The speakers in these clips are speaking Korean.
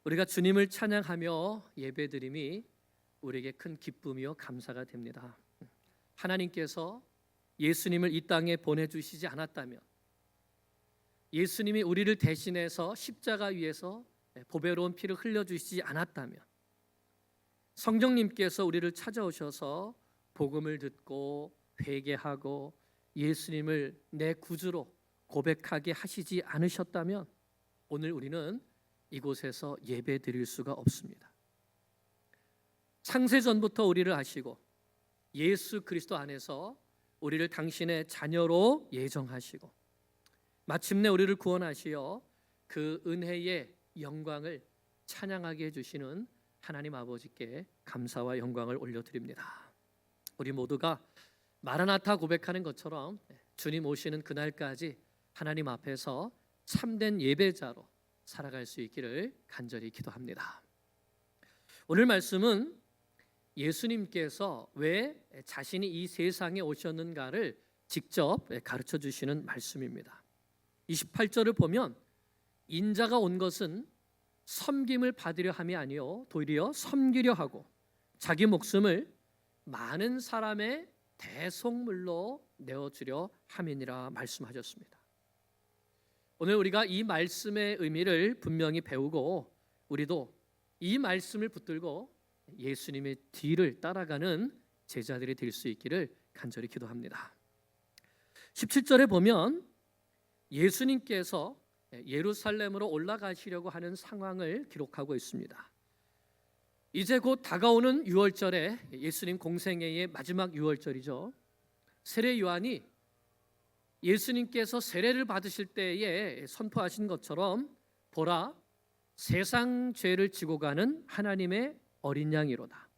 우리가 주님을 찬양하며 예배드림이 우리에게 큰 기쁨이요 감사가 됩니다. 하나님께서 예수님을 이 땅에 보내주시지 않았다면, 예수님이 우리를 대신해서 십자가 위에서 보배로운 피를 흘려주시지 않았다면, 성령님께서 우리를 찾아오셔서 복음을 듣고 회개하고 예수님을 내 구주로 고백하게 하시지 않으셨다면 오늘 우리는 이곳에서 예배 드릴 수가 없습니다. 창세전부터 우리를 아시고 예수 그리스도 안에서 우리를 당신의 자녀로 예정하시고 마침내 우리를 구원하시어 그 은혜의 영광을 찬양하게 해주시는 하나님 아버지께 감사와 영광을 올려드립니다. 우리 모두가 마라나타 고백하는 것처럼 주님 오시는 그날까지 하나님 앞에서 참된 예배자로 살아갈 수 있기를 간절히 기도합니다. 오늘 말씀은 예수님께서 왜 자신이 이 세상에 오셨는가를 직접 가르쳐 주시는 말씀입니다. 28절을 보면 인자가 온 것은 섬김을 받으려 함이 아니요 도리어 섬기려 하고 자기 목숨을 많은 사람의 대속물로 내어주려 함이니라 말씀하셨습니다. 오늘 우리가 이 말씀의 의미를 분명히 배우고 우리도 이 말씀을 붙들고 예수님의 뒤를 따라가는 제자들이 될 수 있기를 간절히 기도합니다. 17절에 보면 예수님께서 예루살렘으로 올라가시려고 하는 상황을 기록하고 있습니다. 이제 곧 다가오는 유월절에 예수님 공생애의 마지막 유월절이죠. 세례 요한이 예수님께서 세례를 받으실 때에 선포하신 것처럼 보라 세상 죄를 지고 가는 하나님의 어린 양이로다.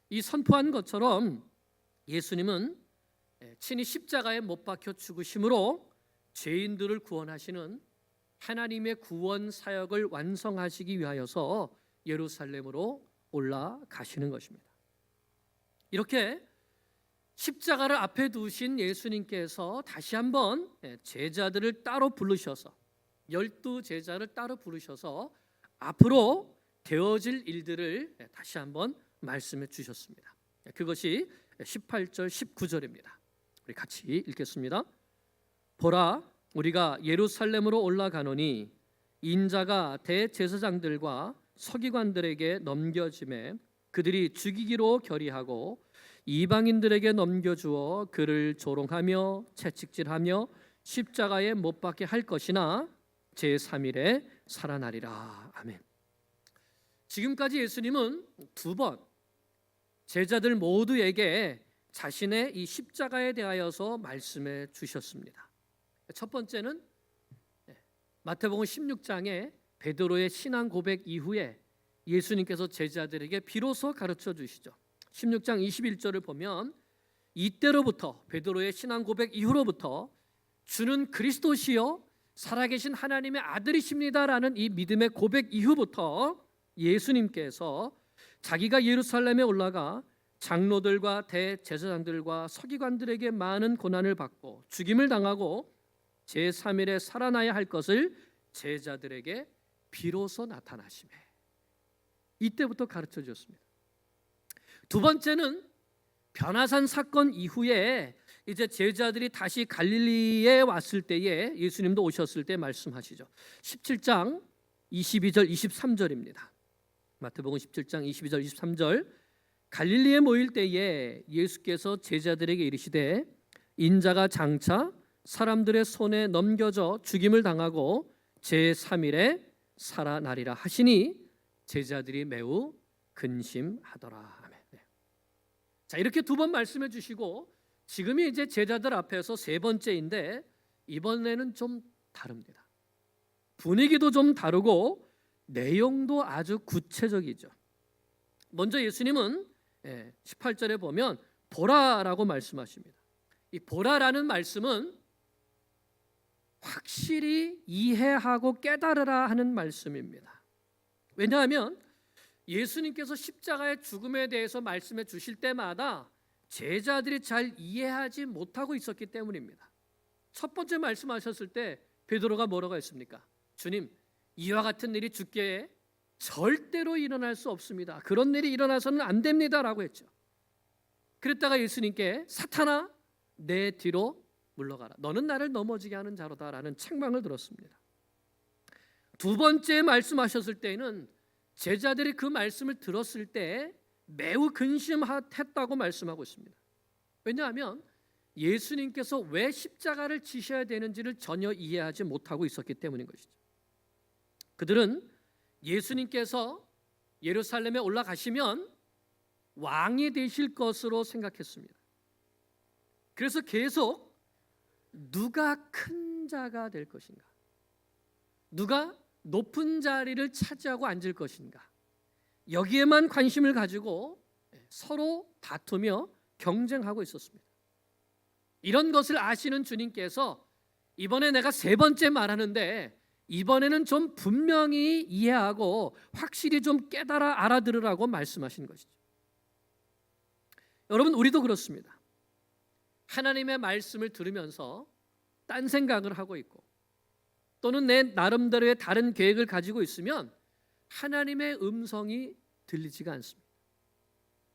이 선포한 것처럼 예수님은 친히 십자가에 못 박혀 죽으심으로 죄인들을 구원하시는 하나님의 구원 사역을 완성하시기 위하여서 예루살렘으로 올라가시는 것입니다. 이렇게 십자가를 앞에 두신 예수님께서 다시 한번 제자들을 따로 부르셔서 12 제자를 따로 부르셔서 앞으로 되어질 일들을 다시 한번 말씀해 주셨습니다. 그것이 18절 19절입니다. 우리 같이 읽겠습니다. 보라 우리가 예루살렘으로 올라가노니 인자가 대제사장들과 서기관들에게 넘겨짐에 그들이 죽이기로 결의하고 이방인들에게 넘겨주어 그를 조롱하며 채찍질하며 십자가에 못 박게 할 것이나 제3일에 살아나리라. 아멘. 지금까지 예수님은 두 번 제자들 모두에게 자신의 이 십자가에 대하여서 말씀해 주셨습니다. 첫 번째는 마태복음 16장에 베드로의 신앙 고백 이후에 예수님께서 제자들에게 비로소 가르쳐 주시죠. 16장 21절을 보면 이때로부터 베드로의 신앙 고백 이후로부터 주는 그리스도시요 살아계신 하나님의 아들이십니다라는 이 믿음의 고백 이후부터 예수님께서 자기가 예루살렘에 올라가 장로들과 대제사장들과 서기관들에게 많은 고난을 받고 죽임을 당하고 제3일에 살아나야 할 것을 제자들에게 비로소 나타나시매 이때부터 가르쳐 주셨습니다. 두 번째는 변화산 사건 이후에 이제 제자들이 다시 갈릴리에 왔을 때에 예수님도 오셨을 때 말씀하시죠. 17장 22절 23절입니다. 마태복음 17장 22절 23절 갈릴리에 모일 때에 예수께서 제자들에게 이르시되 인자가 장차 사람들의 손에 넘겨져 죽임을 당하고 제3일에 살아나리라 하시니 제자들이 매우 근심하더라. 아멘. 자, 이렇게 두 번 말씀해 주시고 지금이 이제 제자들 앞에서 세 번째인데 이번에는 좀 다릅니다. 분위기도 좀 다르고 내용도 아주 구체적이죠. 먼저 예수님은 18절에 보면 보라라고 말씀하십니다. 이 보라라는 말씀은 확실히 이해하고 깨달으라 하는 말씀입니다. 왜냐하면 예수님께서 십자가의 죽음에 대해서 말씀해 주실 때마다 제자들이 잘 이해하지 못하고 있었기 때문입니다. 첫 번째 말씀하셨을 때 베드로가 뭐라고 했습니까? 주님, 이와 같은 일이 주께 절대로 일어날 수 없습니다. 그런 일이 일어나서는 안 됩니다라고 했죠. 그랬다가 예수님께 사탄아 내 뒤로 물러가라. 너는 나를 넘어지게 하는 자로다라는 책망을 들었습니다. 두 번째 말씀하셨을 때에는 제자들이 그 말씀을 들었을 때 매우 근심했다고 말씀하고 있습니다. 왜냐하면 예수님께서 왜 십자가를 지셔야 되는지를 전혀 이해하지 못하고 있었기 때문인 것이죠. 그들은 예수님께서 예루살렘에 올라가시면 왕이 되실 것으로 생각했습니다. 그래서 계속 누가 큰 자가 될 것인가, 누가 높은 자리를 차지하고 앉을 것인가, 여기에만 관심을 가지고 서로 다투며 경쟁하고 있었습니다. 이런 것을 아시는 주님께서 이번에 내가 세 번째 말하는데 이번에는 좀 분명히 이해하고 확실히 좀 깨달아 알아들으라고 말씀하신 것이죠. 여러분, 우리도 그렇습니다. 하나님의 말씀을 들으면서 딴 생각을 하고 있고 또는 내 나름대로의 다른 계획을 가지고 있으면 하나님의 음성이 들리지가 않습니다.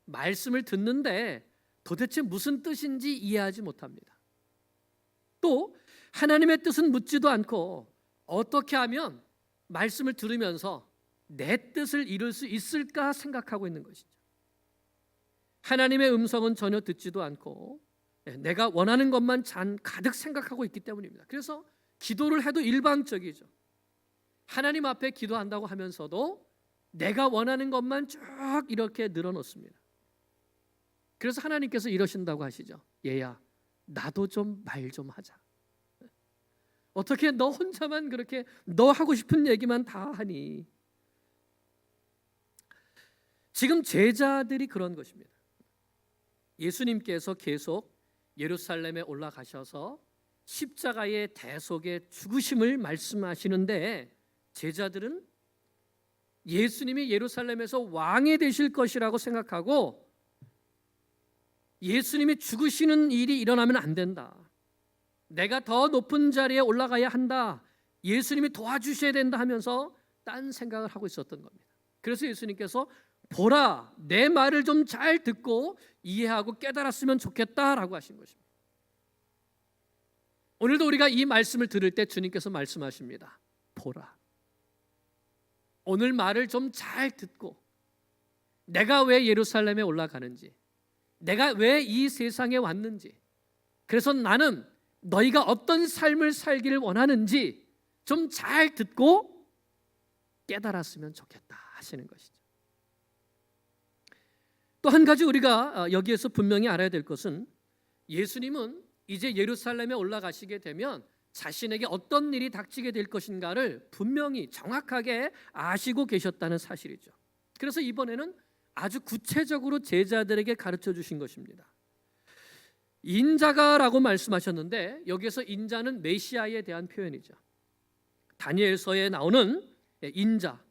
말씀을 듣는데 도대체 무슨 뜻인지 이해하지 못합니다. 또 하나님의 뜻은 묻지도 않고 어떻게 하면 말씀을 들으면서 내 뜻을 이룰 수 있을까 생각하고 있는 것이죠. 하나님의 음성은 전혀 듣지도 않고 내가 원하는 것만 가득 생각하고 있기 때문입니다. 그래서 기도를 해도 일방적이죠. 하나님 앞에 기도한다고 하면서도 내가 원하는 것만 쭉 이렇게 늘어놓습니다. 그래서 하나님께서 이러신다고 하시죠. 얘야, 나도 좀 말 좀 하자. 어떻게 너 혼자만 그렇게 너 하고 싶은 얘기만 다 하니? 지금 제자들이 그런 것입니다. 예수님께서 계속 예루살렘에 올라가셔서 십자가의 대속의 죽으심을 말씀하시는데 제자들은 예수님이 예루살렘에서 왕이 되실 것이라고 생각하고 예수님이 죽으시는 일이 일어나면 안 된다. 내가 더 높은 자리에 올라가야 한다. 예수님이 도와주셔야 된다 하면서 딴 생각을 하고 있었던 겁니다. 그래서 예수님께서 보라, 내 말을 좀 잘 듣고 이해하고 깨달았으면 좋겠다라고 하신 것입니다. 오늘도 우리가 이 말씀을 들을 때 주님께서 말씀하십니다. 보라, 오늘 말을 좀 잘 듣고 내가 왜 예루살렘에 올라가는지, 내가 왜 이 세상에 왔는지, 그래서 나는 너희가 어떤 삶을 살기를 원하는지 좀 잘 듣고 깨달았으면 좋겠다 하시는 것이죠. 또 한 가지 우리가 여기에서 분명히 알아야 될 것은 예수님은 이제 예루살렘에 올라가시게 되면 자신에게 어떤 일이 닥치게 될 것인가를 분명히 정확하게 아시고 계셨다는 사실이죠. 그래서 이번에는 아주 구체적으로 제자들에게 가르쳐 주신 것입니다. 인자가라고 말씀하셨는데 여기에서 인자는 메시아에 대한 표현이죠. 다니엘서에 나오는 인자,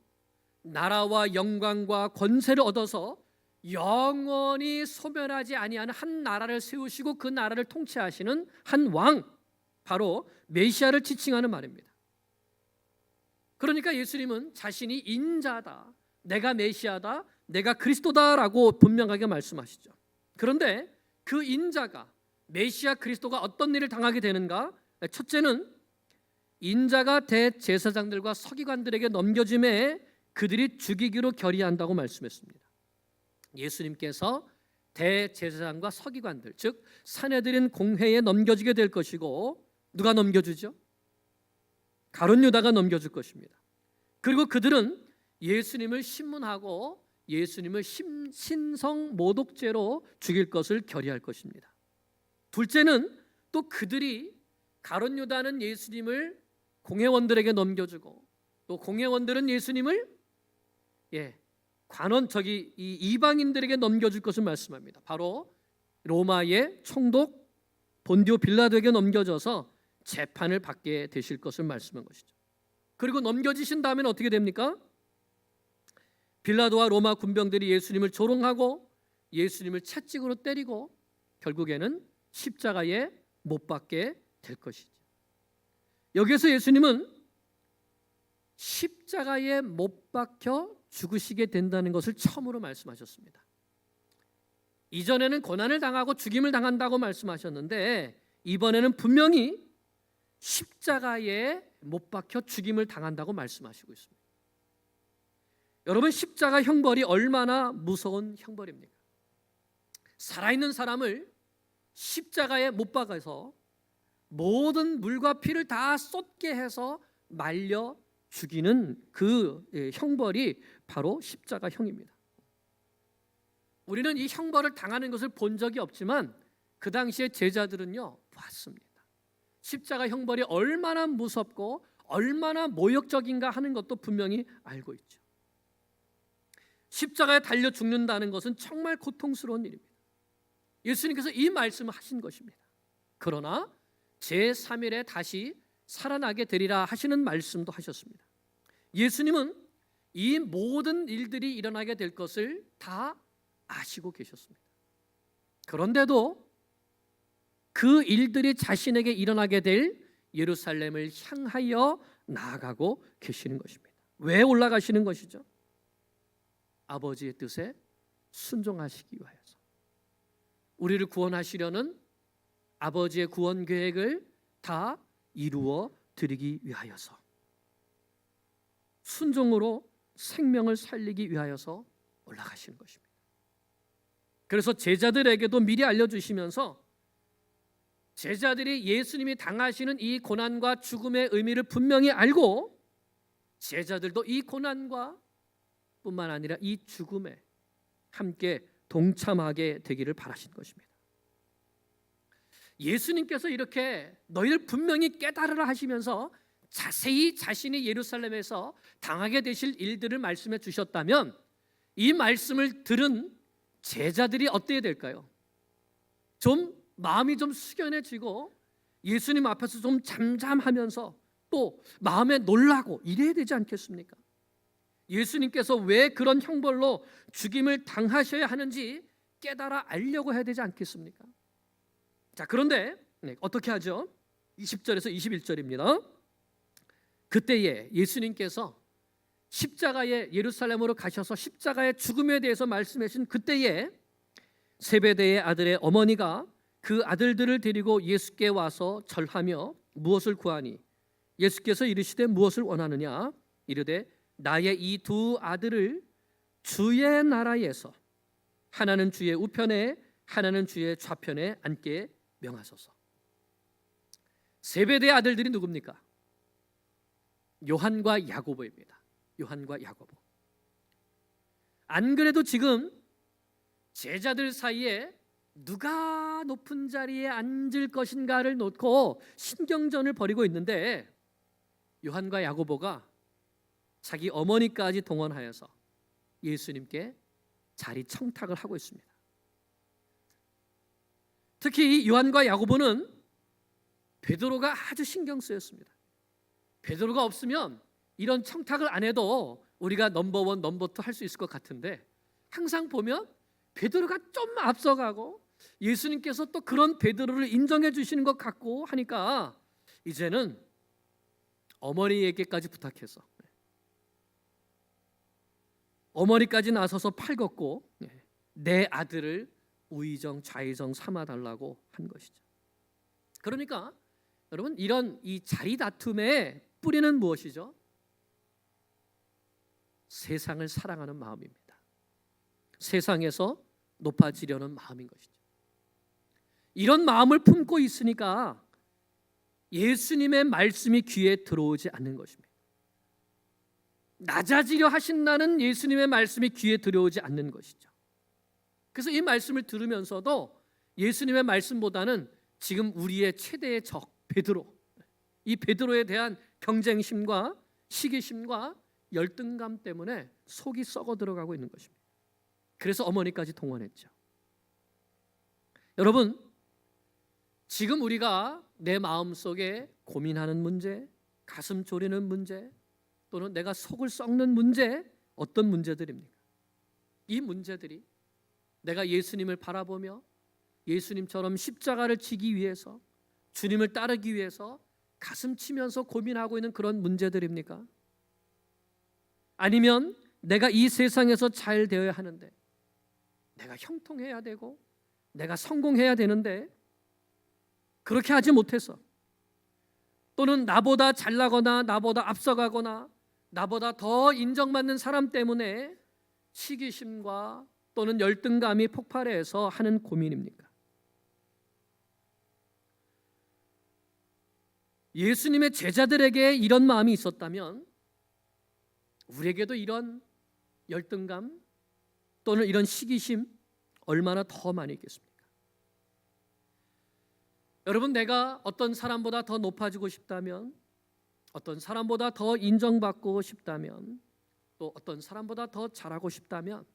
나라와 영광과 권세를 얻어서 영원히 소멸하지 아니하는 한 나라를 세우시고 그 나라를 통치하시는 한 왕, 바로 메시아를 지칭하는 말입니다. 그러니까 예수님은 자신이 인자다, 내가 메시아다, 내가 그리스도다라고 분명하게 말씀하시죠. 그런데 그 인자가 메시아 그리스도가 어떤 일을 당하게 되는가? 첫째는 인자가 대제사장들과 서기관들에게 넘겨짐에 그들이 죽이기로 결의한다고 말씀했습니다. 예수님께서 대제사장과 서기관들, 즉 사내들인 공회에 넘겨지게 될 것이고 누가 넘겨주죠? 가룟 유다가 넘겨줄 것입니다. 그리고 그들은 예수님을 신문하고 예수님을 신성 모독죄로 죽일 것을 결의할 것입니다. 둘째는 또 그들이 가룟 유다는 예수님을 공회원들에게 넘겨주고 또 공회원들은 예수님을 이 이방인들에게 넘겨줄 것을 말씀합니다. 바로 로마의 총독 본디오 빌라도에게 넘겨져서 재판을 받게 되실 것을 말씀한 것이죠. 그리고 넘겨지신 다음에는 어떻게 됩니까? 빌라도와 로마 군병들이 예수님을 조롱하고 예수님을 채찍으로 때리고 결국에는 십자가에 못 박게 될 것이죠. 여기서 예수님은 십자가에 못 박혀 죽으시게 된다는 것을 처음으로 말씀하셨습니다. 이전에는 고난을 당하고 죽임을 당한다고 말씀하셨는데 이번에는 분명히 십자가에 못 박혀 죽임을 당한다고 말씀하시고 있습니다. 여러분, 십자가 형벌이 얼마나 무서운 형벌입니까? 살아있는 사람을 십자가에 못 박아서 모든 물과 피를 다 쏟게 해서 말려 죽이는 그 형벌이 바로 십자가형입니다. 우리는 이 형벌을 당하는 것을 본 적이 없지만 그 당시에 제자들은요 봤습니다. 십자가 형벌이 얼마나 무섭고 얼마나 모욕적인가 하는 것도 분명히 알고 있죠. 십자가에 달려 죽는다는 것은 정말 고통스러운 일입니다. 예수님께서 이 말씀을 하신 것입니다. 그러나 제3일에 다시 살아나게 되리라 하시는 말씀도 하셨습니다. 예수님은 이 모든 일들이 일어나게 될 것을 다 아시고 계셨습니다. 그런데도 그 일들이 자신에게 일어나게 될 예루살렘을 향하여 나아가고 계시는 것입니다. 왜 올라가시는 것이죠? 아버지의 뜻에 순종하시기 위하여서. 우리를 구원하시려는 아버지의 구원 계획을 다 이루어 드리기 위하여서, 순종으로 생명을 살리기 위하여서 올라가시는 것입니다. 그래서 제자들에게도 미리 알려주시면서 제자들이 예수님이 당하시는 이 고난과 죽음의 의미를 분명히 알고 제자들도 이 고난과 뿐만 아니라 이 죽음에 함께 동참하게 되기를 바라신 것입니다. 예수님께서 이렇게 너희를 분명히 깨달으라 하시면서 자세히 자신이 예루살렘에서 당하게 되실 일들을 말씀해 주셨다면 이 말씀을 들은 제자들이 어때야 될까요? 좀 마음이 좀 숙연해지고 예수님 앞에서 좀 잠잠하면서 또 마음에 놀라고 이래야 되지 않겠습니까? 예수님께서 왜 그런 형벌로 죽임을 당하셔야 하는지 깨달아 알려고 해야 되지 않겠습니까? 자, 그런데 어떻게 하죠? 20절에서 21절입니다. 그때에 예수님께서 십자가에 예루살렘으로 가셔서 십자가의 죽음에 대해서 말씀하신 그때에 세베대의 아들의 어머니가 그 아들들을 데리고 예수께 와서 절하며 무엇을 구하니 예수께서 이르시되 무엇을 원하느냐 이르되 나의 이 두 아들을 주의 나라에서 하나는 주의 우편에 하나는 주의 좌편에 앉게 명하소서. 세베대의 아들들이 누굽니까? 요한과 야고보입니다. 요한과 야고보. 안 그래도 지금 제자들 사이에 누가 높은 자리에 앉을 것인가를 놓고 신경전을 벌이고 있는데 요한과 야고보가 자기 어머니까지 동원하여서 예수님께 자리 청탁을 하고 있습니다. 특히 이 요한과 야고보는 베드로가 아주 신경 쓰였습니다. 베드로가 없으면 이런 청탁을 안 해도 우리가 넘버원, 넘버투 할 수 있을 것 같은데 항상 보면 베드로가 좀 앞서가고 예수님께서 또 그런 베드로를 인정해 주시는 것 같고 하니까 이제는 어머니에게까지 부탁해서 어머니까지 나서서 팔 걷고 내 아들을 우의정 좌의정 삼아달라고 한 것이죠. 그러니까 여러분 이런 이 자리 다툼의 뿌리는 무엇이죠? 세상을 사랑하는 마음입니다. 세상에서 높아지려는 마음인 것이죠. 이런 마음을 품고 있으니까 예수님의 말씀이 귀에 들어오지 않는 것입니다. 낮아지려 하신다는 예수님의 말씀이 귀에 들어오지 않는 것이죠. 그래서 이 말씀을 들으면서도 예수님의 말씀보다는 지금 우리의 최대의 적 베드로, 이 베드로에 대한 경쟁심과 시기심과 열등감 때문에 속이 썩어 들어가고 있는 것입니다. 그래서 어머니까지 동원했죠. 여러분, 지금 우리가 내 마음속에 고민하는 문제, 가슴 졸이는 문제, 또는 내가 속을 썩는 문제, 어떤 문제들입니까? 이 문제들이 내가 예수님을 바라보며 예수님처럼 십자가를 지기 위해서, 주님을 따르기 위해서 가슴 치면서 고민하고 있는 그런 문제들입니까? 아니면 내가 이 세상에서 잘 되어야 하는데, 내가 형통해야 되고 내가 성공해야 되는데 그렇게 하지 못해서, 또는 나보다 잘나거나 나보다 앞서가거나 나보다 더 인정받는 사람 때문에 시기심과 또는 열등감이 폭발해서 하는 고민입니까? 예수님의 제자들에게 이런 마음이 있었다면 우리에게도 이런 열등감 또는 이런 시기심 얼마나 더 많이 있겠습니까? 여러분, 내가 어떤 사람보다 더 높아지고 싶다면, 어떤 사람보다 더 인정받고 싶다면, 또 어떤 사람보다 더 잘하고 싶다면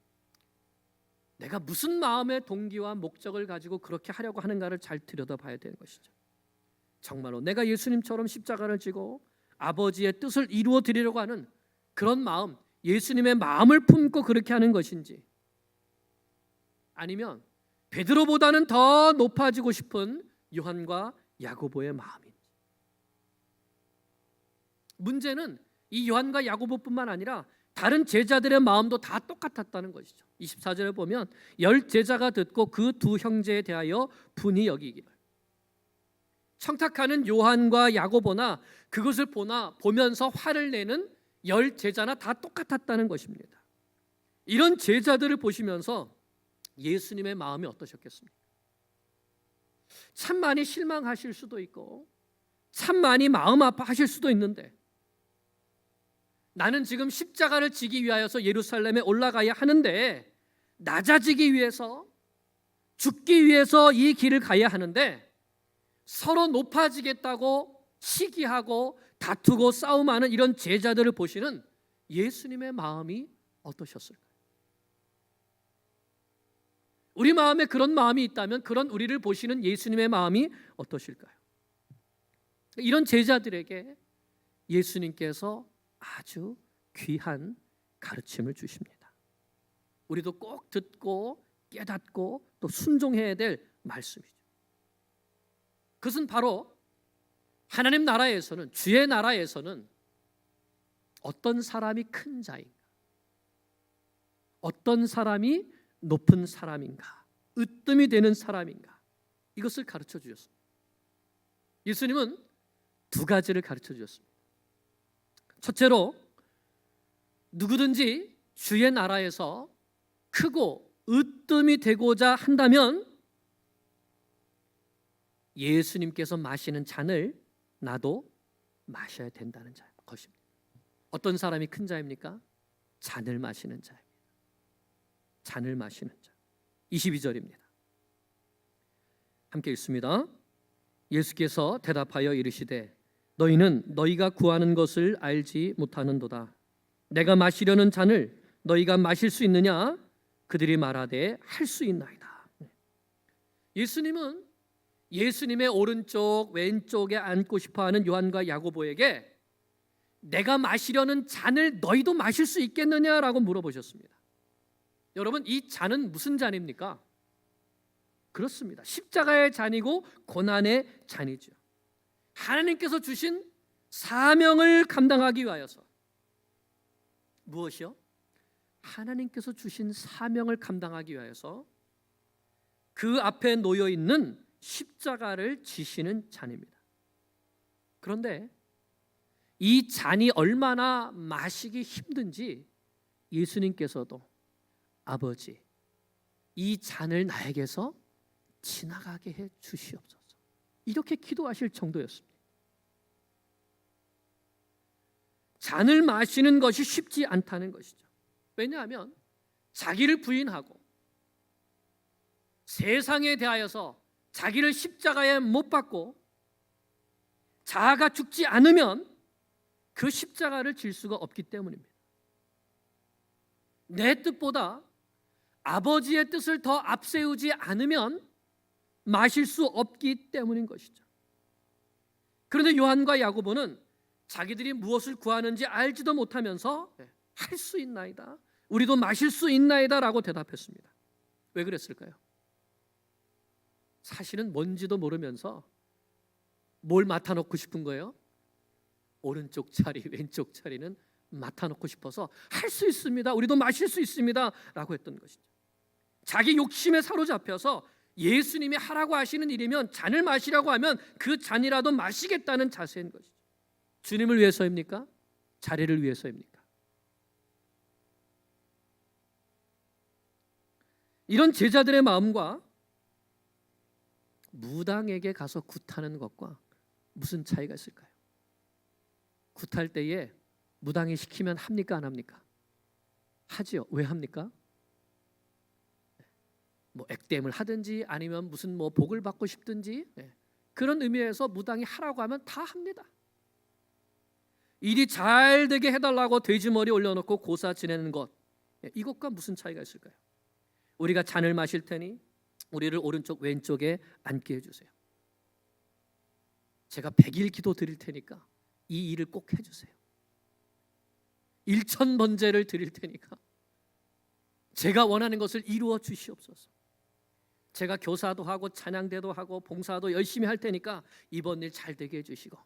내가 무슨 마음의 동기와 목적을 가지고 그렇게 하려고 하는가를 잘 들여다봐야 되는 것이죠. 정말로 내가 예수님처럼 십자가를 지고 아버지의 뜻을 이루어 드리려고 하는 그런 마음, 예수님의 마음을 품고 그렇게 하는 것인지, 아니면 베드로보다는 더 높아지고 싶은 요한과 야고보의 마음인지. 문제는 이 요한과 야고보뿐만 아니라 다른 제자들의 마음도 다 똑같았다는 것이죠. 24절에 보면 10 제자가 듣고 그 두 형제에 대하여 분이 여기기를. 청탁하는 요한과 야고보나 그것을 보면서 화를 내는 10 제자나 다 똑같았다는 것입니다. 이런 제자들을 보시면서 예수님의 마음이 어떠셨겠습니까? 참 많이 실망하실 수도 있고 참 많이 마음 아파하실 수도 있는데, 나는 지금 십자가를 지기 위하여서 예루살렘에 올라가야 하는데, 낮아지기 위해서, 죽기 위해서 이 길을 가야 하는데, 서로 높아지겠다고 시기하고 다투고 싸움하는 이런 제자들을 보시는 예수님의 마음이 어떠셨을까요? 우리 마음에 그런 마음이 있다면 그런 우리를 보시는 예수님의 마음이 어떠실까요? 이런 제자들에게 예수님께서 아주 귀한 가르침을 주십니다. 우리도 꼭 듣고 깨닫고 또 순종해야 될 말씀이죠. 그것은 바로 하나님 나라에서는, 주의 나라에서는 어떤 사람이 큰 자인가, 어떤 사람이 높은 사람인가, 으뜸이 되는 사람인가, 이것을 가르쳐 주셨습니다. 예수님은 두 가지를 가르쳐 주셨습니다. 첫째로, 누구든지 주의 나라에서 크고 으뜸이 되고자 한다면 예수님께서 마시는 잔을 나도 마셔야 된다는 것입니다. 어떤 사람이 큰 자입니까? 잔을 마시는 자입니다. 잔을 마시는 자. 22절입니다. 함께 읽습니다. 예수께서 대답하여 이르시되 너희는 너희가 구하는 것을 알지 못하는도다. 내가 마시려는 잔을 너희가 마실 수 있느냐? 그들이 말하되 할 수 있나이다. 예수님은 예수님의 오른쪽 왼쪽에 앉고 싶어하는 요한과 야고보에게 내가 마시려는 잔을 너희도 마실 수 있겠느냐라고 물어보셨습니다. 여러분, 이 잔은 무슨 잔입니까? 그렇습니다. 십자가의 잔이고 고난의 잔이죠. 하나님께서 주신 사명을 감당하기 위하여서. 무엇이요? 하나님께서 주신 사명을 감당하기 위하여서 그 앞에 놓여 있는 십자가를 지시는 잔입니다. 그런데 이 잔이 얼마나 마시기 힘든지 예수님께서도 아버지, 이 잔을 나에게서 지나가게 해 주시옵소서, 이렇게 기도하실 정도였습니다. 잔을 마시는 것이 쉽지 않다는 것이죠. 왜냐하면 자기를 부인하고 세상에 대하여서 자기를 십자가에 못 박고 자아가 죽지 않으면 그 십자가를 질 수가 없기 때문입니다. 내 뜻보다 아버지의 뜻을 더 앞세우지 않으면 마실 수 없기 때문인 것이죠. 그런데 요한과 야고보는 자기들이 무엇을 구하는지 알지도 못하면서 할 수 있나이다, 우리도 마실 수 있나이다 라고 대답했습니다. 왜 그랬을까요? 사실은 뭔지도 모르면서 뭘 맡아놓고 싶은 거예요? 오른쪽 자리, 왼쪽 자리는 맡아놓고 싶어서 할 수 있습니다, 우리도 마실 수 있습니다 라고 했던 것이죠. 자기 욕심에 사로잡혀서 예수님이 하라고 하시는 일이면 잔을 마시라고 하면 그 잔이라도 마시겠다는 자세인 것이죠. 주님을 위해서입니까? 자리를 위해서입니까? 이런 제자들의 마음과 무당에게 가서 굿하는 것과 무슨 차이가 있을까요? 굿할 때에 무당이 시키면 합니까, 안 합니까? 하지요. 왜 합니까? 뭐 액땜을 하든지 아니면 무슨 뭐 복을 받고 싶든지 그런 의미에서 무당이 하라고 하면 다 합니다. 일이 잘 되게 해달라고 돼지머리 올려놓고 고사 지내는 것, 이것과 무슨 차이가 있을까요? 우리가 잔을 마실 테니 우리를 오른쪽 왼쪽에 앉게 해주세요. 제가 100일 기도 드릴 테니까 이 일을 꼭 해주세요. 1000번제를 드릴 테니까 제가 원하는 것을 이루어 주시옵소서. 제가 교사도 하고 찬양대도 하고 봉사도 열심히 할 테니까 이번 일 잘 되게 해주시고.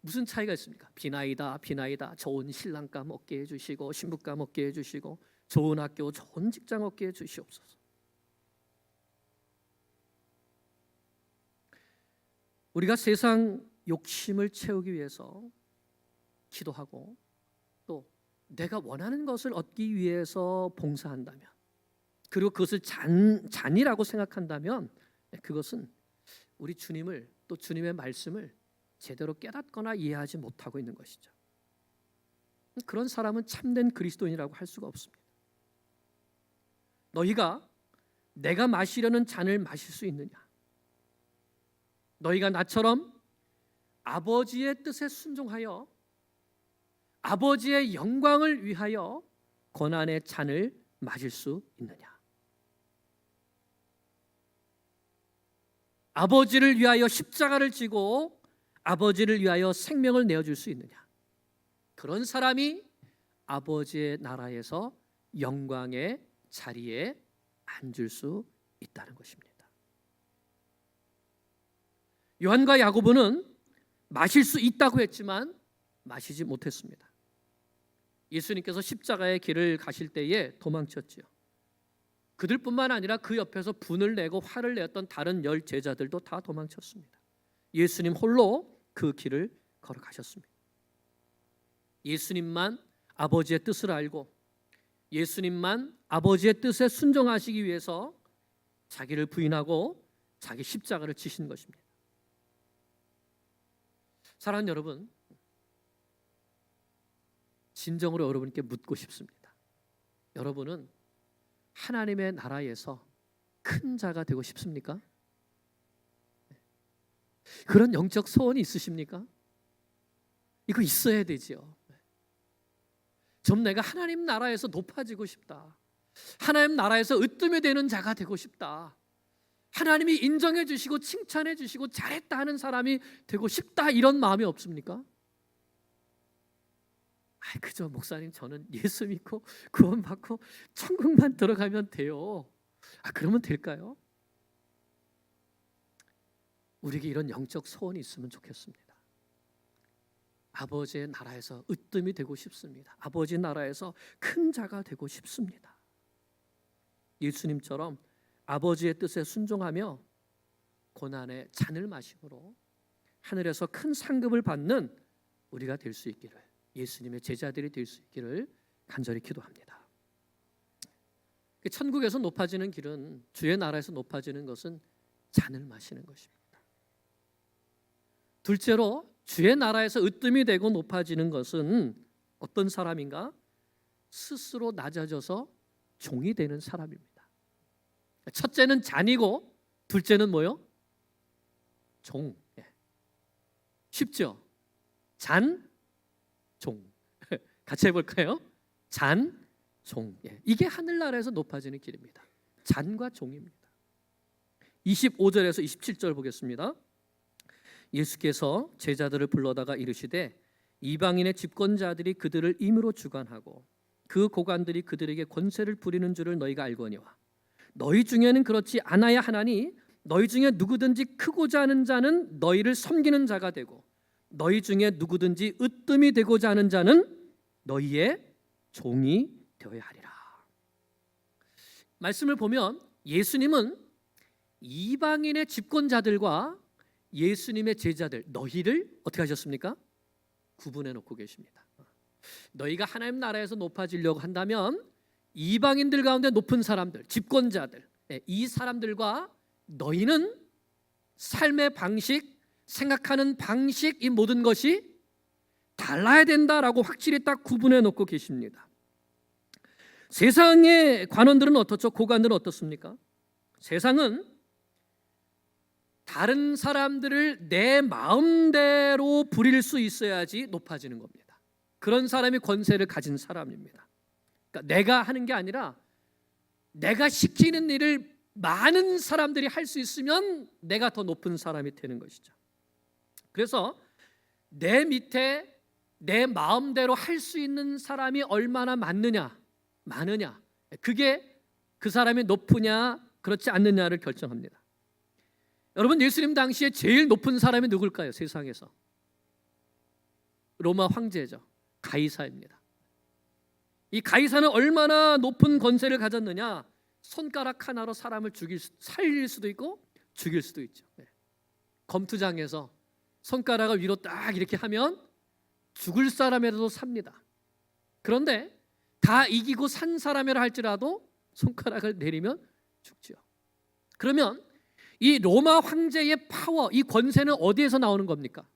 무슨 차이가 있습니까? 비나이다 비나이다, 좋은 신랑감 얻게 해주시고 신부감 얻게 해주시고 좋은 학교 좋은 직장 얻게 해주시옵소서. 우리가 세상 욕심을 채우기 위해서 기도하고 또 내가 원하는 것을 얻기 위해서 봉사한다면, 그리고 그것을 잔이라고 생각한다면 그것은 우리 주님을, 또 주님의 말씀을 제대로 깨닫거나 이해하지 못하고 있는 것이죠. 그런 사람은 참된 그리스도인이라고 할 수가 없습니다. 너희가 내가 마시려는 잔을 마실 수 있느냐? 너희가 나처럼 아버지의 뜻에 순종하여 아버지의 영광을 위하여 고난의 잔을 마실 수 있느냐? 아버지를 위하여 십자가를 지고 아버지를 위하여 생명을 내어줄 수 있느냐? 그런 사람이 아버지의 나라에서 영광의 자리에 앉을 수 있다는 것입니다. 요한과 야고보는 마실 수 있다고 했지만 마시지 못했습니다. 예수님께서 십자가의 길을 가실 때에 도망쳤지요. 그들뿐만 아니라 그 옆에서 분을 내고 화를 내었던 다른 10 제자들도 다 도망쳤습니다. 예수님 홀로 그 길을 걸어가셨습니다. 예수님만 아버지의 뜻을 알고 예수님만 아버지의 뜻에 순종하시기 위해서 자기를 부인하고 자기 십자가를 지신 것입니다. 사랑하는 여러분, 진정으로 여러분께 묻고 싶습니다. 여러분은 하나님의 나라에서 큰 자가 되고 싶습니까? 그런 영적 소원이 있으십니까? 이거 있어야 되지요. 좀 내가 하나님 나라에서 높아지고 싶다. 하나님 나라에서 으뜸이 되는 자가 되고 싶다. 하나님이 인정해 주시고 칭찬해 주시고 잘했다 하는 사람이 되고 싶다, 이런 마음이 없습니까? 그죠, 목사님 저는 예수 믿고 구원받고 천국만 들어가면 돼요. 그러면 될까요? 우리에게 이런 영적 소원이 있으면 좋겠습니다. 아버지의 나라에서 으뜸이 되고 싶습니다. 아버지 나라에서 큰 자가 되고 싶습니다. 예수님처럼 아버지의 뜻에 순종하며 고난의 잔을 마심으로 하늘에서 큰 상급을 받는 우리가 될 수 있기를, 예수님의 제자들이 될 수 있기를 간절히 기도합니다. 천국에서 높아지는 길은, 주의 나라에서 높아지는 것은 잔을 마시는 것입니다. 둘째로 주의 나라에서 으뜸이 되고 높아지는 것은 어떤 사람인가? 스스로 낮아져서 종이 되는 사람입니다. 첫째는 잔이고 둘째는 뭐요? 종. 쉽죠? 잔, 종. 같이 해볼까요? 잔, 종. 이게 하늘나라에서 높아지는 길입니다. 잔과 종입니다. 25절에서 27절 보겠습니다. 예수께서 제자들을 불러다가 이르시되 이방인의 집권자들이 그들을 임으로 주관하고 그 고관들이 그들에게 권세를 부리는 줄을 너희가 알거니와 너희 중에는 그렇지 않아야 하나니 너희 중에 누구든지 크고자 하는 자는 너희를 섬기는 자가 되고 너희 중에 누구든지 으뜸이 되고자 하는 자는 너희의 종이 되어야 하리라. 말씀을 보면 예수님은 이방인의 집권자들과 예수님의 제자들, 너희를 어떻게 하셨습니까? 구분해 놓고 계십니다. 너희가 하나님 나라에서 높아지려고 한다면 이방인들 가운데 높은 사람들, 집권자들, 이 사람들과 너희는 삶의 방식, 생각하는 방식, 이 모든 것이 달라야 된다라고 확실히 딱 구분해 놓고 계십니다. 세상의 관원들은 어떻죠? 고관들은 어떻습니까? 세상은 다른 사람들을 내 마음대로 부릴 수 있어야지 높아지는 겁니다. 그런 사람이 권세를 가진 사람입니다. 그러니까 내가 하는 게 아니라 내가 시키는 일을 많은 사람들이 할 수 있으면 내가 더 높은 사람이 되는 것이죠. 그래서 내 밑에 내 마음대로 할 수 있는 사람이 얼마나 많느냐, 그게 그 사람이 높으냐 그렇지 않느냐를 결정합니다. 여러분, 예수님 당시에 제일 높은 사람이 누굴까요? 세상에서 로마 황제죠. 가이사입니다. 이 가이사는 얼마나 높은 권세를 가졌느냐, 손가락 하나로 사람을 살릴 수도 있고 죽일 수도 있죠. 검투장에서 손가락을 위로 딱 이렇게 하면 죽을 사람이라도 삽니다. 그런데 다 이기고 산 사람이라 할지라도 손가락을 내리면 죽죠. 그러면 이 로마 황제의 파워, 이 권세는 어디에서 나오는 겁니까?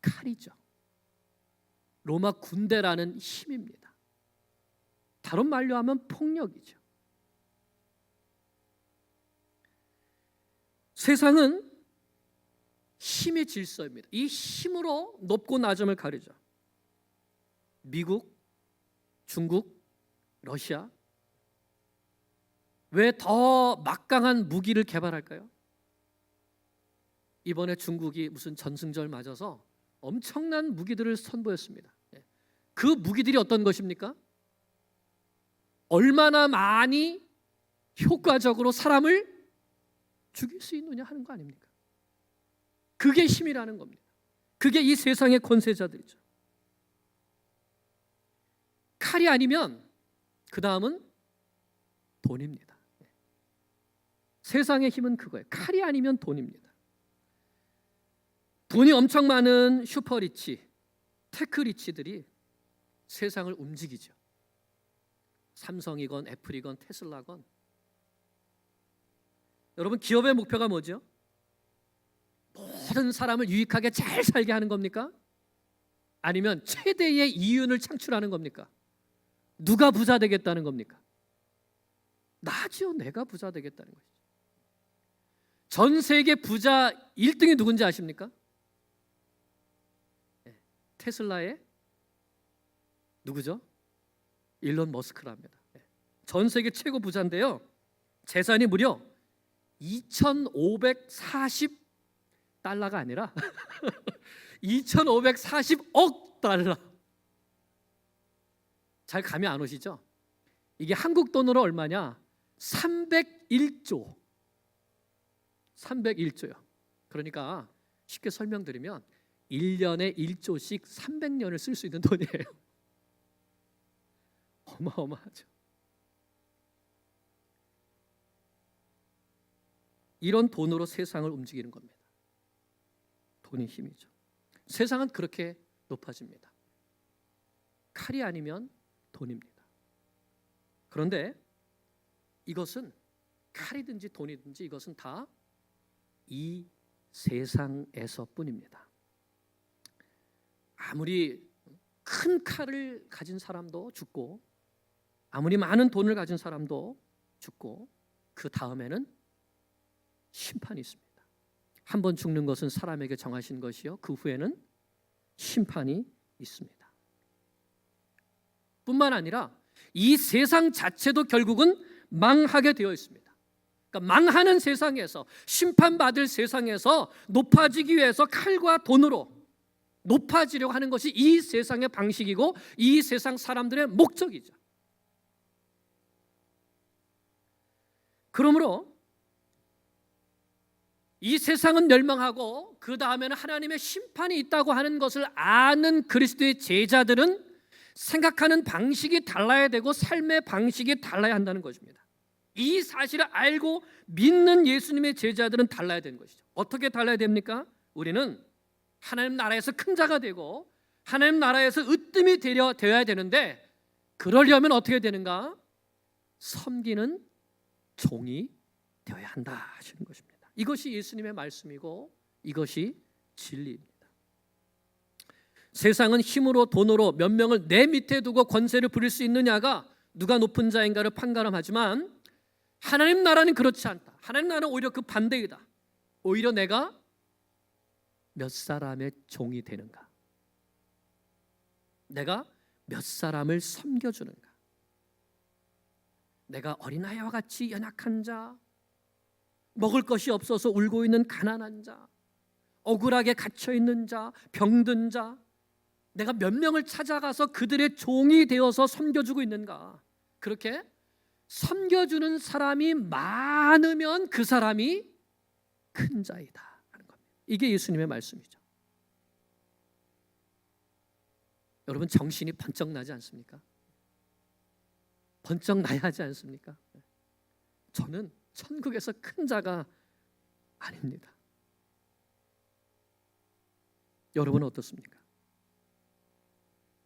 칼이죠. 로마 군대라는 힘입니다. 다른 말로 하면 폭력이죠. 세상은 힘의 질서입니다. 이 힘으로 높고 낮음을 가리죠. 미국, 중국, 러시아, 왜 더 막강한 무기를 개발할까요? 이번에 중국이 무슨 전승절 맞아서 엄청난 무기들을 선보였습니다. 그 무기들이 어떤 것입니까? 얼마나 많이 효과적으로 사람을 죽일 수 있느냐 하는 거 아닙니까? 그게 힘이라는 겁니다. 그게 이 세상의 권세자들이죠. 칼이 아니면 그 다음은 돈입니다. 세상의 힘은 그거예요. 칼이 아니면 돈입니다. 돈이 엄청 많은 슈퍼리치, 테크리치들이 세상을 움직이죠. 삼성이건 애플이건 테슬라건. 여러분, 기업의 목표가 뭐죠? 모든 사람을 유익하게 잘 살게 하는 겁니까? 아니면 최대의 이윤을 창출하는 겁니까? 누가 부자 되겠다는 겁니까? 나죠. 내가 부자 되겠다는 것이죠. 전 세계 부자 1등이 누군지 아십니까? 테슬라의 누구죠? 일론 머스크랍니다. 전 세계 최고 부자인데요, 재산이 무려 2,540달러가 아니라 2,540억 달러. 잘 감이 안 오시죠? 이게 한국 돈으로 얼마냐? 301조. 301조요. 그러니까 쉽게 설명드리면 1년에 1조씩 300년을 쓸 수 있는 돈이에요. 어마어마하죠. 이런 돈으로 세상을 움직이는 겁니다. 돈이 힘이죠. 세상은 그렇게 높아집니다. 칼이 아니면 돈입니다. 그런데 이것은 칼이든지 돈이든지 이것은 다 이 세상에서뿐입니다. 아무리 큰 칼을 가진 사람도 죽고, 아무리 많은 돈을 가진 사람도 죽고, 그 다음에는 심판이 있습니다. 한 번 죽는 것은 사람에게 정하신 것이요, 그 후에는 심판이 있습니다. 뿐만 아니라 이 세상 자체도 결국은 망하게 되어 있습니다. 그러니까 망하는 세상에서, 심판받을 세상에서 높아지기 위해서 칼과 돈으로 높아지려고 하는 것이 이 세상의 방식이고 이 세상 사람들의 목적이죠. 그러므로 이 세상은 멸망하고 그 다음에는 하나님의 심판이 있다고 하는 것을 아는 그리스도의 제자들은 생각하는 방식이 달라야 되고 삶의 방식이 달라야 한다는 것입니다. 이 사실을 알고 믿는 예수님의 제자들은 달라야 되는 것이죠. 어떻게 달라야 됩니까? 우리는 하나님 나라에서 큰 자가 되고 하나님 나라에서 으뜸이 되어야 되는데, 그러려면 어떻게 되는가? 섬기는 종이 되어야 한다 하시는 것입니다. 이것이 예수님의 말씀이고 이것이 진리입니다. 세상은 힘으로 돈으로 몇 명을 내 밑에 두고 권세를 부릴 수 있느냐가 누가 높은 자인가를 판가름하지만, 하나님 나라는 그렇지 않다. 하나님 나라는 오히려 그 반대이다. 오히려 내가 몇 사람의 종이 되는가, 내가 몇 사람을 섬겨주는가, 내가 어린아이와 같이 연약한 자, 먹을 것이 없어서 울고 있는 가난한 자, 억울하게 갇혀있는 자, 병든 자, 내가 몇 명을 찾아가서 그들의 종이 되어서 섬겨주고 있는가. 그렇게 섬겨주는 사람이 많으면 그 사람이 큰 자이다 하는 겁니다. 이게 예수님의 말씀이죠. 여러분, 정신이 번쩍 나지 않습니까? 번쩍 나야 하지 않습니까? 저는 천국에서 큰 자가 아닙니다. 여러분은 어떻습니까?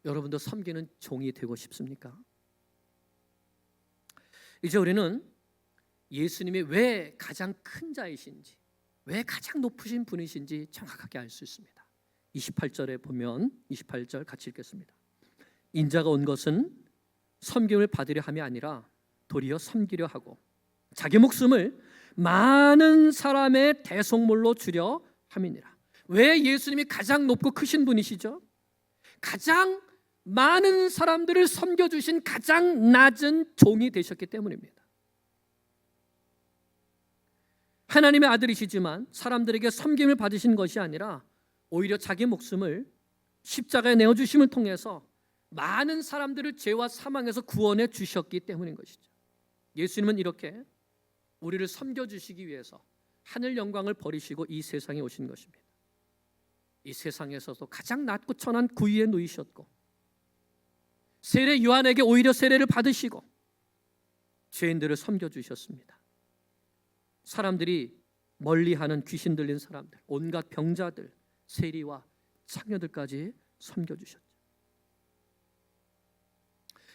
여러분도 섬기는 종이 되고 싶습니까? 이제 우리는 예수님이 왜 가장 큰 자이신지, 왜 가장 높으신 분이신지 정확하게 알 수 있습니다. 28절에 보면, 28절 같이 읽겠습니다. 인자가 온 것은 섬김을 받으려 함이 아니라 도리어 섬기려 하고 자기 목숨을 많은 사람의 대속물로 주려 함이니라. 왜 예수님이 가장 높고 크신 분이시죠? 가장 많은 사람들을 섬겨주신 가장 낮은 종이 되셨기 때문입니다. 하나님의 아들이시지만 사람들에게 섬김을 받으신 것이 아니라 오히려 자기 목숨을 십자가에 내어주심을 통해서 많은 사람들을 죄와 사망에서 구원해 주셨기 때문인 것이죠. 예수님은 이렇게 우리를 섬겨주시기 위해서 하늘 영광을 버리시고 이 세상에 오신 것입니다. 이 세상에서도 가장 낮고 천한 구위에 누이셨고, 세례 요한에게 오히려 세례를 받으시고 죄인들을 섬겨주셨습니다. 사람들이 멀리하는 귀신 들린 사람들, 온갖 병자들, 세리와 창녀들까지 섬겨주셨죠.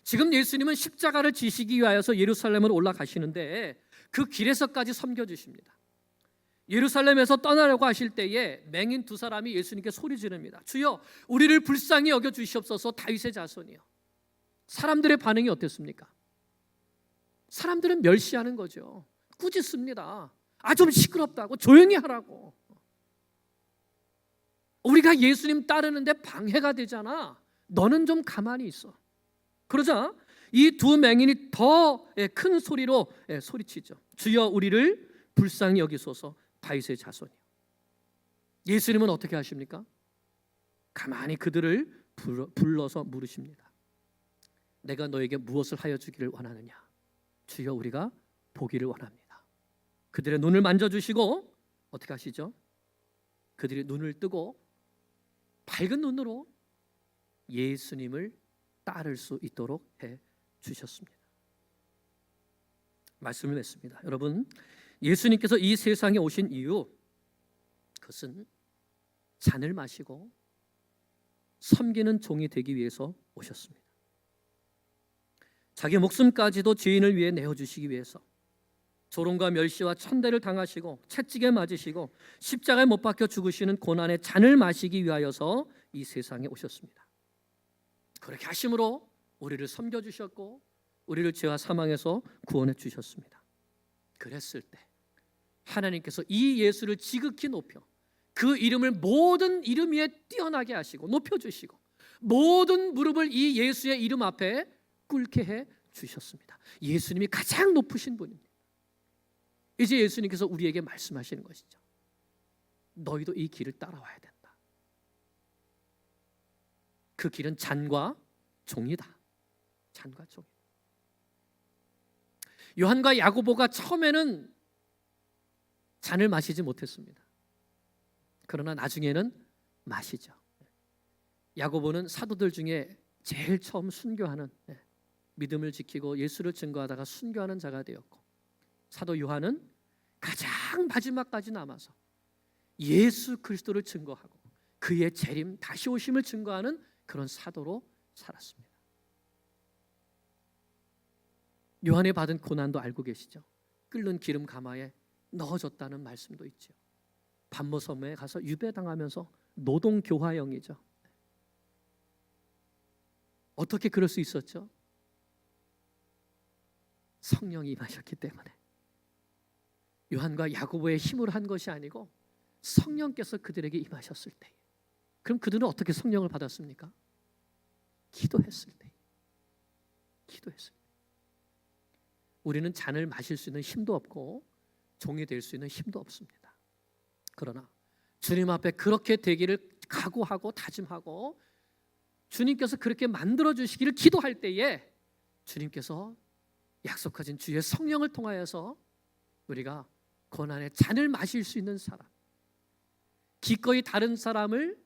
지금 예수님은 십자가를 지시기 위하여서 예루살렘으로 올라가시는데 그 길에서까지 섬겨주십니다. 예루살렘에서 떠나려고 하실 때에 맹인 두 사람이 예수님께 소리 지릅니다. 주여, 우리를 불쌍히 여겨 주시옵소서. 다윗의 자손이요. 사람들의 반응이 어땠습니까? 사람들은 멸시하는 거죠. 꾸짖습니다. 좀 시끄럽다고, 조용히 하라고. 우리가 예수님 따르는데 방해가 되잖아. 너는 좀 가만히 있어. 그러자 이 두 맹인이 더 큰 소리로 소리치죠. 주여, 우리를 불쌍히 여기소서. 다윗의 자손이요. 예수님은 어떻게 하십니까? 가만히 그들을 불러서 물으십니다. 내가 너에게 무엇을 하여 주기를 원하느냐? 주여, 우리가 보기를 원합니다. 그들의 눈을 만져주시고 어떻게 하시죠? 그들이 눈을 뜨고 밝은 눈으로 예수님을 따를 수 있도록 해 주셨습니다. 말씀을 맺습니다. 여러분, 예수님께서 이 세상에 오신 이유, 그것은 잔을 마시고 섬기는 종이 되기 위해서 오셨습니다. 자기 목숨까지도 죄인을 위해 내어주시기 위해서 조롱과 멸시와 천대를 당하시고 채찍에 맞으시고 십자가에 못 박혀 죽으시는 고난의 잔을 마시기 위하여서 이 세상에 오셨습니다. 그렇게 하심으로 우리를 섬겨주셨고 우리를 죄와 사망에서 구원해 주셨습니다. 그랬을 때 하나님께서 이 예수를 지극히 높여 그 이름을 모든 이름 위에 뛰어나게 하시고 높여주시고 모든 무릎을 이 예수의 이름 앞에 꿇게 해 주셨습니다. 예수님이 가장 높으신 분입니다. 이제 예수님께서 우리에게 말씀하시는 것이죠. 너희도 이 길을 따라와야 된다. 그 길은 잔과 종이다. 잔과 종이다. 요한과 야고보가 처음에는 잔을 마시지 못했습니다. 그러나 나중에는 마시죠. 야고보는 사도들 중에 제일 처음 순교하는, 믿음을 지키고 예수를 증거하다가 순교하는 자가 되었고, 사도 요한은 가장 마지막까지 남아서 예수 그리스도를 증거하고 그의 재림 다시 오심을 증거하는 그런 사도로 살았습니다. 요한이 받은 고난도 알고 계시죠? 끓는 기름 가마에 넣어줬다는 말씀도 있죠. 반모섬에 가서 유배당하면서 노동교화형이죠. 어떻게 그럴 수 있었죠? 성령이 임하셨기 때문에. 요한과 야고보의 힘으로 한 것이 아니고 성령께서 그들에게 임하셨을 때. 그럼 그들은 어떻게 성령을 받았습니까? 기도했을 때. 기도했을 때. 우리는 잔을 마실 수 있는 힘도 없고 종이 될 수 있는 힘도 없습니다. 그러나 주님 앞에 그렇게 되기를 각오하고 다짐하고 주님께서 그렇게 만들어 주시기를 기도할 때에 주님께서 약속하신 주의 성령을 통하여서 우리가 고난의 잔을 마실 수 있는 사람, 기꺼이 다른 사람을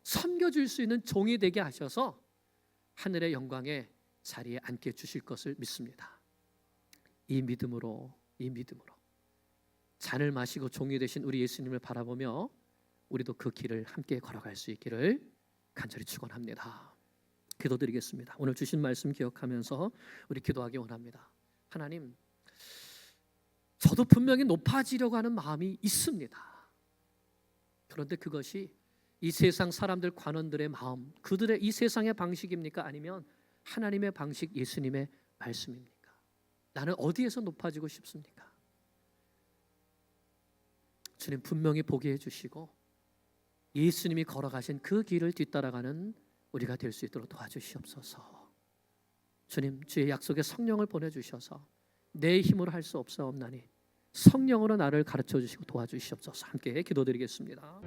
섬겨줄 수 있는 종이 되게 하셔서 하늘의 영광의 자리에 앉게 주실 것을 믿습니다. 이 믿음으로 잔을 마시고 종이 되신 우리 예수님을 바라보며 우리도 그 길을 함께 걸어갈 수 있기를 간절히 축원합니다. 기도드리겠습니다. 오늘 주신 말씀 기억하면서 우리 기도하기 원합니다. 하나님, 저도 분명히 높아지려고 하는 마음이 있습니다. 그런데 그것이 이 세상 사람들 관원들의 마음, 그들의 이 세상의 방식입니까? 아니면 하나님의 방식, 예수님의 말씀입니까? 나는 어디에서 높아지고 싶습니까? 주님 분명히 보게 해주시고 예수님이 걸어가신 그 길을 뒤따라가는 우리가 될 수 있도록 도와주시옵소서. 주님, 주의 약속의 성령을 보내주셔서 내 힘으로 할 수 없사옵나니 성령으로 나를 가르쳐 주시고 도와주시옵소서. 함께 기도드리겠습니다.